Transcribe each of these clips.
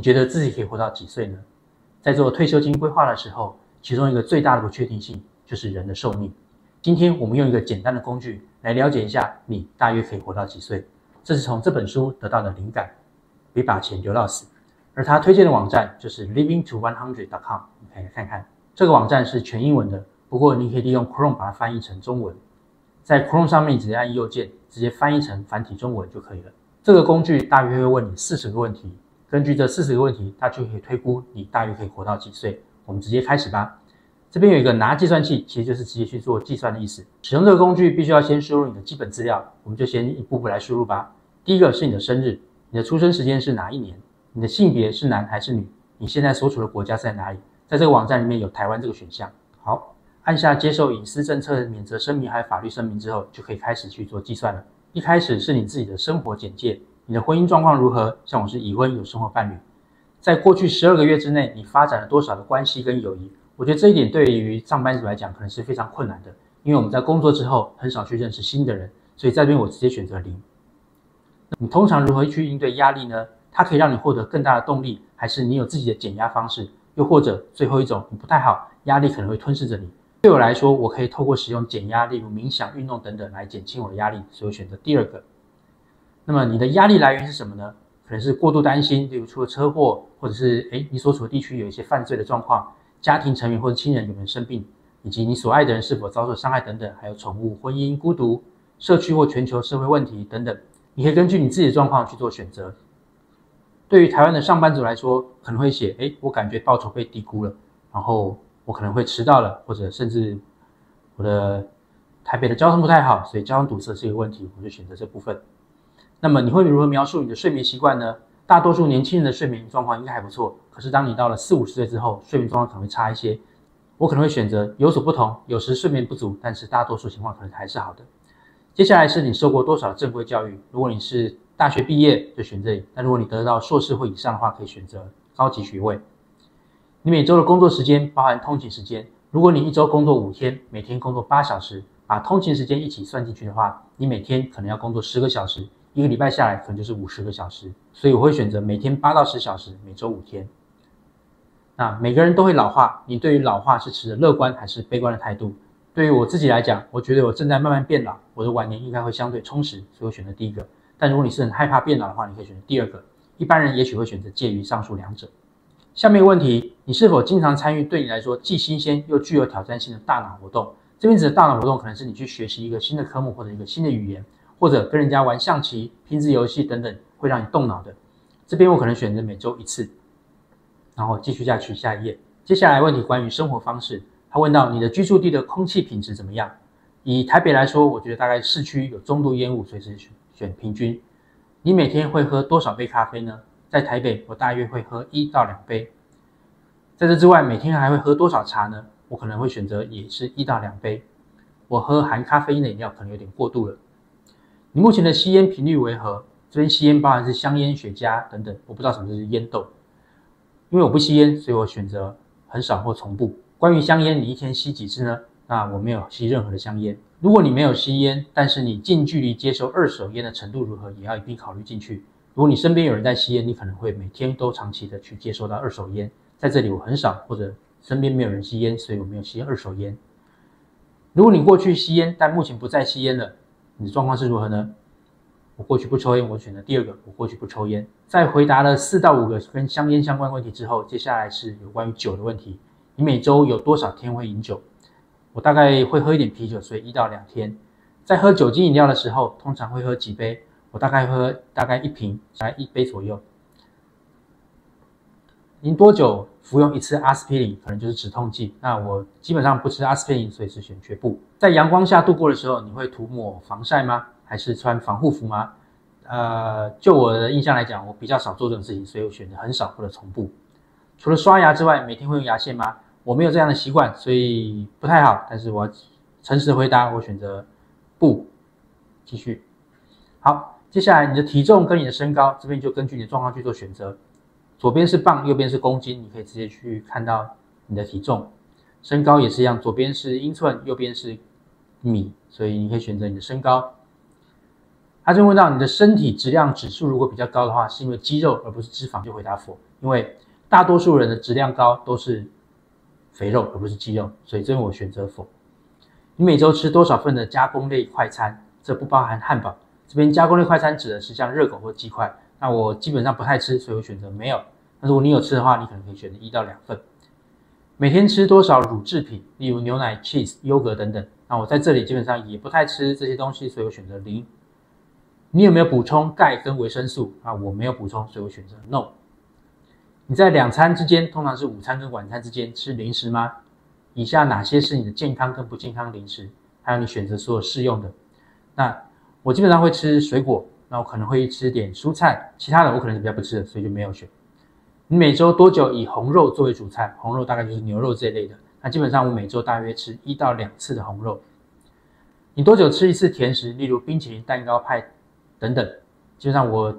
你觉得自己可以活到几岁呢？在做退休金规划的时候，其中一个最大的不确定性就是人的寿命。今天我们用一个简单的工具来了解一下你大约可以活到几岁。这是从这本书得到的灵感，别把钱留到死。而他推荐的网站就是 livingto100.com， 你可以来看看。这个网站是全英文的，不过你可以利用 Chrome 把它翻译成中文。在 Chrome 上面直接按右键，直接翻译成繁体中文就可以了。这个工具大约会问你40个问题，根据这40个问题，它就可以推估你大约可以活到几岁。我们直接开始吧。这边有一个拿计算器，其实就是直接去做计算的意思。使用这个工具必须要先输入你的基本资料，我们就先一步步来输入吧。第一个是你的生日，你的出生时间是哪一年？你的性别是男还是女？你现在所处的国家是在哪里？在这个网站里面有台湾这个选项。好，按下接受隐私政策免责声明还有法律声明之后，就可以开始去做计算了。一开始是你自己的生活简介，你的婚姻状况如何？像我是已婚有生活伴侣。在过去12个月之内，你发展了多少的关系跟友谊？我觉得这一点对于上班族来讲可能是非常困难的，因为我们在工作之后很少去认识新的人，所以在这边我直接选择0。你通常如何去应对压力呢？它可以让你获得更大的动力，还是你有自己的减压方式？又或者最后一种你不太好，压力可能会吞噬着你。对我来说，我可以透过使用减压，例如冥想、运动等等来减轻我的压力，所以我选择第2个。那么你的压力来源是什么呢？可能是过度担心，例如出了车祸，或者是你所处的地区有一些犯罪的状况，家庭成员或者亲人有没有生病，以及你所爱的人是否遭受伤害等等，还有宠物、婚姻、孤独、社区或全球社会问题等等，你可以根据你自己的状况去做选择。对于台湾的上班族来说，可能会写我感觉报酬被低估了，然后我可能会迟到了，或者甚至我的台北的交通不太好，所以交通堵塞是一个问题，我就选择这部分。那么你会如何描述你的睡眠习惯呢？大多数年轻人的睡眠状况应该还不错，可是当你到了40、50岁之后，睡眠状况可能会差一些。我可能会选择有所不同，有时睡眠不足，但是大多数情况可能还是好的。接下来是你受过多少正规教育，如果你是大学毕业就选这里，但如果你得到硕士或以上的话，可以选择高级学位。你每周的工作时间包含通勤时间，如果你一周工作5天，每天工作8小时，把通勤时间一起算进去的话，你每天可能要工作10个小时，一个礼拜下来可能就是50个小时，所以我会选择每天8到10小时，每周5天。那每个人都会老化，你对于老化是持着乐观还是悲观的态度？对于我自己来讲，我觉得我正在慢慢变老，我的晚年应该会相对充实，所以我选择第1个。但如果你是很害怕变老的话，你可以选择第2个。一般人也许会选择介于上述2者。下面一个问题，你是否经常参与对你来说既新鲜又具有挑战性的大脑活动？这边指的大脑活动可能是你去学习一个新的科目或者一个新的语言，或者跟人家玩象棋、拼字游戏等等，会让你动脑的。这边我可能选择每周1次。然后继续下去，下一页。接下来问题关于生活方式，他问到你的居住地的空气品质怎么样？以台北来说，我觉得大概市区有中度烟雾，所以是选平均。你每天会喝多少杯咖啡呢？在台北，我大约会喝1到2杯。在这之外，每天还会喝多少茶呢？我可能会选择也是1到2杯。我喝含咖啡因的饮料可能有点过度了。你目前的吸烟频率为何？这边吸烟包含是香烟、雪茄等等，我不知道什么是烟斗。因为我不吸烟，所以我选择很少或从不。关于香烟，你一天吸几支呢？那我没有吸任何的香烟。如果你没有吸烟，但是你近距离接受二手烟的程度如何，也要一并考虑进去。如果你身边有人在吸烟，你可能会每天都长期的去接收到二手烟。在这里我很少，或者身边没有人吸烟，所以我没有吸二手烟。如果你过去吸烟，但目前不再吸烟了，你的状况是如何呢？我过去不抽烟，我选择第2个，我过去不抽烟。在回答了4到5个跟香烟相关问题之后，接下来是有关于酒的问题。你每周有多少天会饮酒？我大概会喝一点啤酒，所以1到2天。在喝酒精饮料的时候，通常会喝几杯？我大概喝1瓶，大概1杯左右。您多久服用1次阿司匹林？可能就是止痛剂。那我基本上不吃阿司匹林，所以是选绝不。在阳光下度过的时候，你会涂抹防晒吗？还是穿防护服吗？就我的印象来讲，我比较少做这种事情，所以我选择很少或者从不。除了刷牙之外，每天会用牙线吗？我没有这样的习惯，所以不太好。但是我诚实的回答，我选择不。继续。好，接下来你的体重跟你的身高，这边就根据你的状况去做选择。左边是磅，右边是公斤，你可以直接去看到你的体重。身高也是一样，左边是英寸，右边是米，所以你可以选择你的身高。他就问到你的身体质量指数如果比较高的话，是因为肌肉而不是脂肪，就回答否。因为大多数人的质量高都是肥肉而不是肌肉，所以这边我选择否。你每周吃多少份的加工类快餐？这不包含汉堡。这边加工类快餐指的是像热狗或鸡块，那我基本上不太吃，所以我选择没有。那如果你有吃的话，你可能可以选择1到2份。每天吃多少乳制品，例如牛奶、cheese、优格等等。那我在这里基本上也不太吃这些东西，所以我选择0。你有没有补充钙跟维生素？我没有补充，所以我选择 no。你在2餐之间，通常是午餐跟晚餐之间吃零食吗？以下哪些是你的健康跟不健康零食？还有你选择所有适用的。那我基本上会吃水果，那我可能会吃点蔬菜，其他的我可能是比较不吃的，所以就没有选。你每周多久以红肉作为主菜？红肉大概就是牛肉这一类的。那基本上我每周大约吃1到2次的红肉。你多久吃一次甜食？例如冰淇淋、蛋糕、派等等。基本上我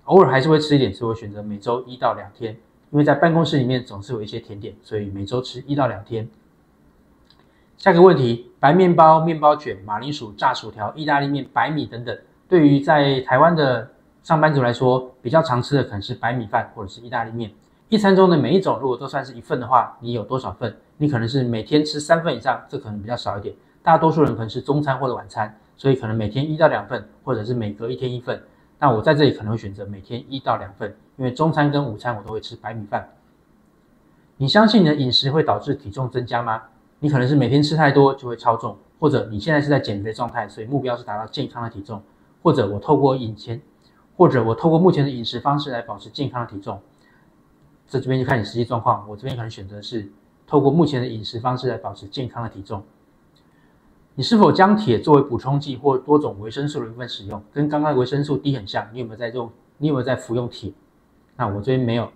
偶尔还是会吃一点，所以我选择每周1到2天。因为在办公室里面总是有一些甜点，所以每周吃1到2天。下个问题，白面包、面包卷、马铃薯、炸薯条、意大利面、白米等等，对于在台湾的上班族来说，比较常吃的可能是白米饭或者是意大利面。一餐中的每一种如果都算是1份的话，你有多少份？你可能是每天吃3份以上，这可能比较少一点。大多数人可能是中餐或者晚餐，所以可能每天1到2份，或者是每隔1天1份。那我在这里可能会选择每天1到2份，因为中餐跟午餐我都会吃白米饭。你相信你的饮食会导致体重增加吗？你可能是每天吃太多就会超重，或者你现在是在减肥状态，所以目标是达到健康的体重，或者我透过目前的饮食方式来保持健康的体重。这边就看你实际状况，我这边可能选择是透过目前的饮食方式来保持健康的体重。你是否将铁作为补充剂或多种维生素的一部分使用？跟刚刚的维生素 D 很像，你有没有在服用铁？那我这边没有。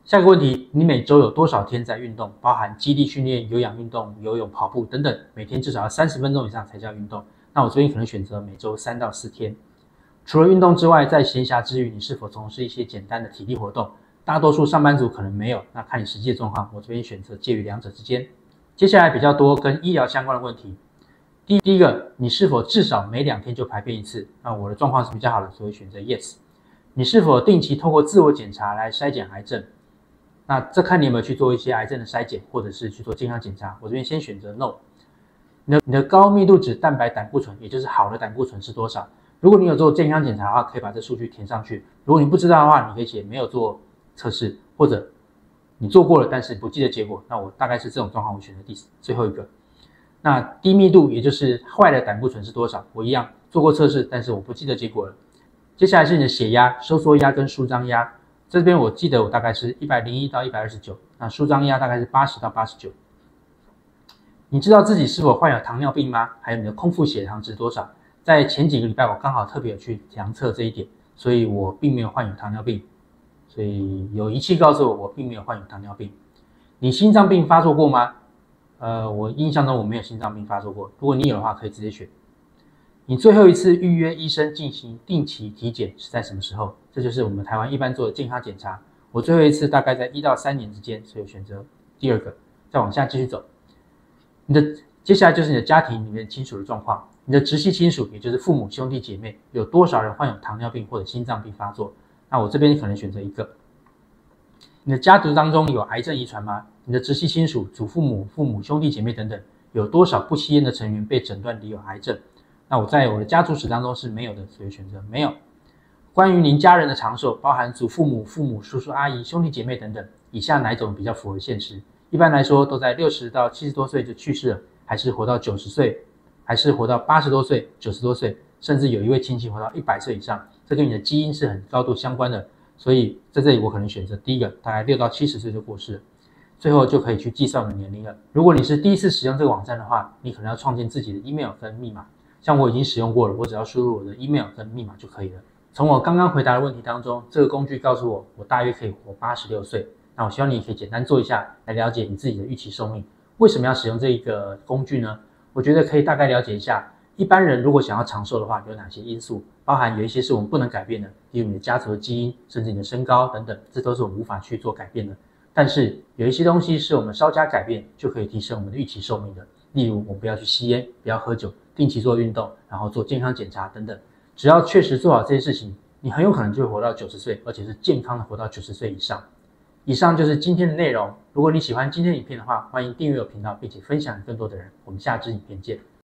下个问题，你每周有多少天在运动？包含肌力训练、有氧运动、游泳、跑步等等，每天至少要30分钟以上才叫运动。那我这边可能选择每周3到4天。除了运动之外，在闲暇之余，你是否从事一些简单的体力活动？大多数上班族可能没有，那看你实际的状况，我这边选择介于2者之间。接下来比较多跟医疗相关的问题。第一个，你是否至少每2天就排便一次？那我的状况是比较好的，所以选择 yes。你是否定期透过自我检查来筛检癌症？那这看你有没有去做一些癌症的筛检，或者是去做健康检查。我这边先选择 no。你的高密度脂蛋白胆固醇，也就是好的胆固醇是多少？如果你有做健康检查的话，可以把这数据填上去。如果你不知道的话，你可以写没有做测试，或者你做过了但是不记得结果。那我大概是这种状况，我选择最后一个。那低密度也就是坏的胆固醇是多少？我一样做过测试，但是我不记得结果了。接下来是你的血压、收缩压跟舒张压。这边我记得我大概是101到129，那舒张压大概是80到89。你知道自己是否患有糖尿病吗？还有你的空腹血糖值多少？在前几个礼拜我刚好特别有去量测这一点，所以我并没有患有糖尿病，所以有仪器告诉我并没有患有糖尿病。你心脏病发作过吗？我印象中我没有心脏病发作过，如果你有的话可以直接选。你最后一次预约医生进行定期体检是在什么时候？这就是我们台湾一般做的健康检查。我最后一次大概在1到3年之间，所以我选择第2个。再往下继续走，接下来就是你的家庭里面亲属的状况。你的直系亲属，也就是父母、兄弟姐妹，有多少人患有糖尿病或者心脏病发作？那我这边可能选择1个。你的家族当中有癌症遗传吗？你的直系亲属、祖父母、父母、兄弟姐妹等等，有多少不吸烟的成员被诊断罹有癌症？那我在我的家族史当中是没有的，所以选择没有。关于您家人的长寿，包含祖父母、父母、叔叔阿姨、兄弟姐妹等等，以下哪一种比较符合现实？一般来说都在60到70多岁就去世了，还是活到90岁，还是活到80多岁、90多岁，甚至有一位亲戚活到100岁以上，这跟你的基因是很高度相关的。所以在这里我可能选择第一个，大概6到70岁就过世了。最后就可以去计算我的年龄了。如果你是第一次使用这个网站的话，你可能要创建自己的 email 跟密码。像我已经使用过了，我只要输入我的 email 跟密码就可以了。从我刚刚回答的问题当中，这个工具告诉我，我大约可以活86岁。那我希望你也可以简单做一下，来了解你自己的预期寿命。为什么要使用这一个工具呢？我觉得可以大概了解一下，一般人如果想要长寿的话，有哪些因素，包含有一些是我们不能改变的，例如你的家族的基因，甚至你的身高等等，这都是我们无法去做改变的。但是有一些东西是我们稍加改变就可以提升我们的预期寿命的，例如我们不要去吸烟，不要喝酒，定期做运动，然后做健康检查等等。只要确实做好这些事情，你很有可能就会活到90岁，而且是健康的活到90岁以上。以上就是今天的内容。如果你喜欢今天的影片的话，欢迎订阅我频道，并且分享给更多的人。我们下支影片见。